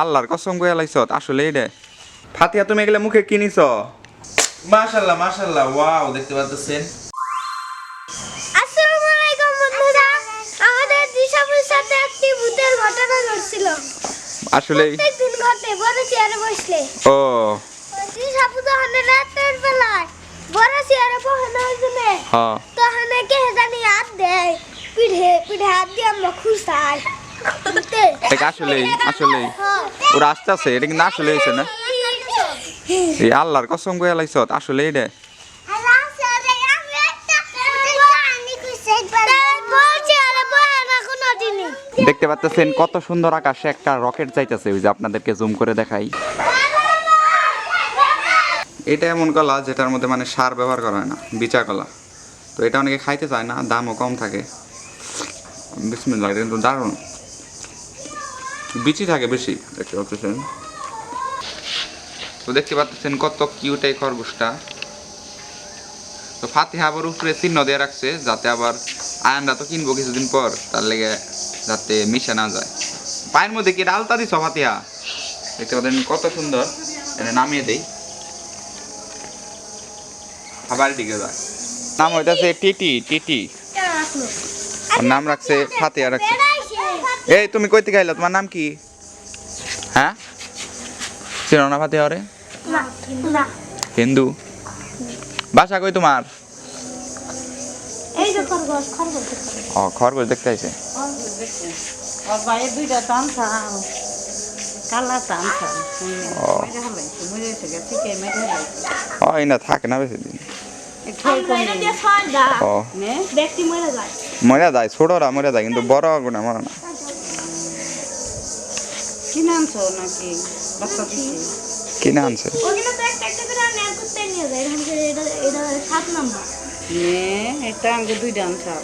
আল্লাহর কসম কইয়া লাইছত আসলে এটা ফাতিহা তুমি এগুলা মুখে কিনিছ মাশাআল্লাহ মাশাআল্লাহ ওয়াও দেখতে পাচ্ছেন আসসালামু আলাইকুম বন্ধুরা আমাদের দিশাপুর সাথে একটি ভূতের ঘটনা ঘটছিল আসলে প্রত্যেকদিন ঘটে বড় চেয়ারে বসলে ও দিশাপুর তো হনে রাতের বেলায় বড় চেয়ারে বসে হইছিল হ্যাঁ তো হনে কে জানি হাত দেয় পিঠে পিঠে হাত দিয়ে আমরা খুশাই ঠিক আসলে আসলে ওরা আসতেছে এটা কিন্তু আসলে হইছে না এই আল্লাহর কসম কইয়া লাইছত আসলে এটা দেখতে পাচ্ছেন কত সুন্দর আকাশে একটা রকেট যাইতেছে ওই যে আপনাদেরকে জুম করে দেখাই এটা এমন কলা যেটার মধ্যে মানে সার ব্যবহার করা হয় না বিচা কলা তো এটা অনেকে খাইতে চায় না দামও কম থাকে বিসমিল্লাহ এটা কিন্তু দারুণ বিচি থাকে বেশি দেখতে পাচ্ছেন তো দেখতে পাচ্ছেন কত কিউট এই খরগোশটা তো ফাতিহা আবার উপরে চিহ্ন দিয়ে রাখছে যাতে আবার আয়নরা তো কিনবো কিছুদিন পর তার লেগে যাতে মিশে না যায় পায়ের মধ্যে কি আলতা দিছ ফাতিহা দেখতে পাচ্ছেন কত সুন্দর এটা নামিয়ে দেই আবার দিকে যায় নাম হইতাছে টিটি টিটি নাম রাখছে ফাতিহা রাখছে এই তুমি কই থেকে আইলা তোমার নাম কি হ্যাঁ চিনো না ফাতিহা রে না হিন্দু বাসা কই তোমার এই যে খরগোশ খরগোশ ও খরগোশ দেখতে আইছে ও বাইরে দুইটা টানছা কালা টানছা ও মরে গেছে থেকে মেরে গেছে ও না থাকে না বেশি দিন ও ব্যক্তি মরে যায় মরে যায় ছোটরা মরে যায় কিন্তু বড় গুণা মরে না কিনে আনছো নাকি বাচ্চা দিচ্ছে কিনে আনছে ওগুলো তো একটা একটা করে নেয়ার করতে নিয়ে যায় এখান থেকে এটা এটা 7 নাম্বার এটা আগে দুইটা আনছা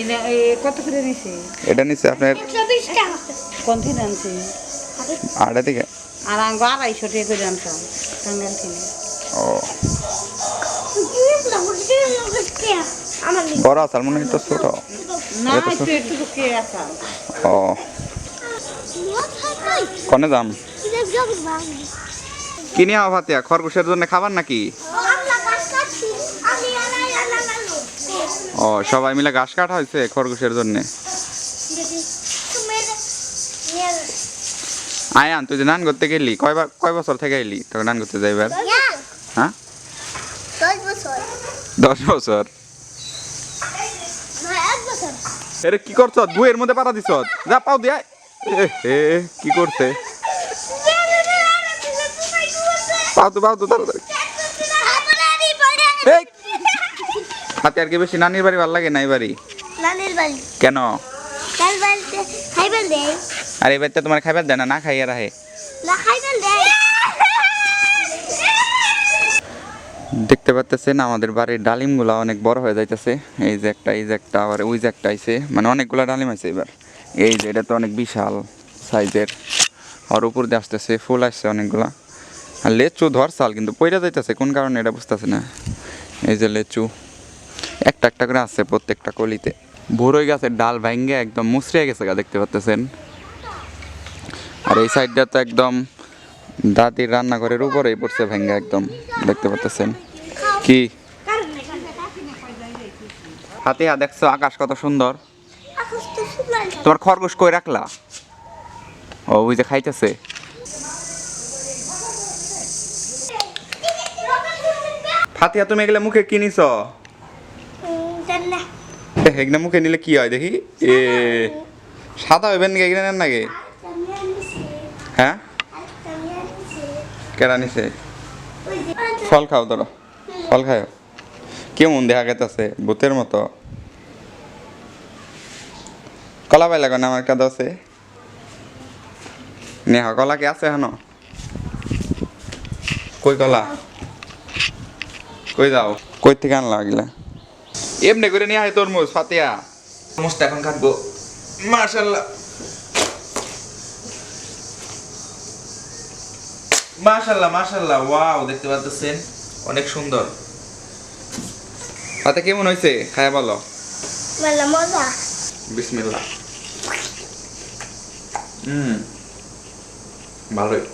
এটা কত করে নিছে এটা নিচে আপনার 120 টাকা কোন থেকে আনছে আড়া থেকে আর আঙ্গো 250 টাকা করে আনছা টাঙ্গাইল থেকে ও আমার বড় আসার মনে হয় তো ছোট না একটু একটু কে আসা ও কোনে দাম কিনে আও ফাতিয়া খরগোশের জন্য খাবার নাকি ও সবাই মিলে ঘাস কাটা হয়েছে খরগোশের জন্য আয়ান তুই যে নান করতে গেলি কয় বছর থেকে এলি তোকে নান করতে যাইবার হ্যাঁ 10 বছর এরে কি করছ বইয়ের মধ্যে পাতা দিছ যা পাও দিয়া কি করছে পাও তো তাড়াতাড়ি হাতে আর কি বেশি নানির বাড়ি ভালো লাগে না এই বাড়ি নানির বাড়ি কেন কাল বাড়িতে খাইবার দেয় আর এই বাড়িতে তোমার খাইবার দেয় না খাইয়া রাখে না খাইবার দেয় দেখতে পাচ্ছেন আমাদের বাড়ির ডালিমগুলা অনেক বড় হয়ে যাইতেছে এই যে একটা আবার ওই যে একটা আইছে মানে অনেকগুলা ডালিম আছে এবার এই যে এটা তো অনেক বিশাল সাইজের আর উপর দিয়ে আসতেছে ফুল আসছে অনেকগুলা আর লেচু ধরসাল কিন্তু পইরা যাইতেছে কোন কারণে এটা বুঝতেছে না এই যে লেচু একটা একটা করে আছে প্রত্যেকটা কলিতে বড়ই গাছের ডাল ভাঙ্গে একদম মুচড়ে গেছে গা দেখতে পাচ্ছেন আর এই সাইডটা তো একদম দাদির রান্নাঘরের উপরেই পড়ছে ভেঙ্গা একদম দেখতে পাচ্ছেন কি হাতে দেখছো আকাশ কত সুন্দর তোমার খরগোশ কই রাখলা ও ওই যে খাইতেছে ফাতিহা তুমি এগুলা মুখে কিনিছ এগুলা মুখে নিলে কি হয় দেখি এ সাদা হইবেন নাকি এগুলা নেন নাকি হ্যাঁ কেডা নিছে ফল খাও ধরো ফল খাও কেমন দেখা গেছে ভূতের মতো কলা পাইলা কেন আমার একটা দশে নেহা কলা কি আছে এখনো কই কলা কই যাও কই থেকে আনলা গেলে এমনি করে নিয়ে আয় তরমুজ ফাতিয়া তরমুজটা এখন কাটবো মাশাআল্লাহ মাশাআল্লাহ মাশাআল্লাহ ওয়াও দেখতে পাচ্ছেন অনেক সুন্দর হাতে কেমন হয়েছে খায়া বলো মজা বিসমিল্লাহ ভালোই।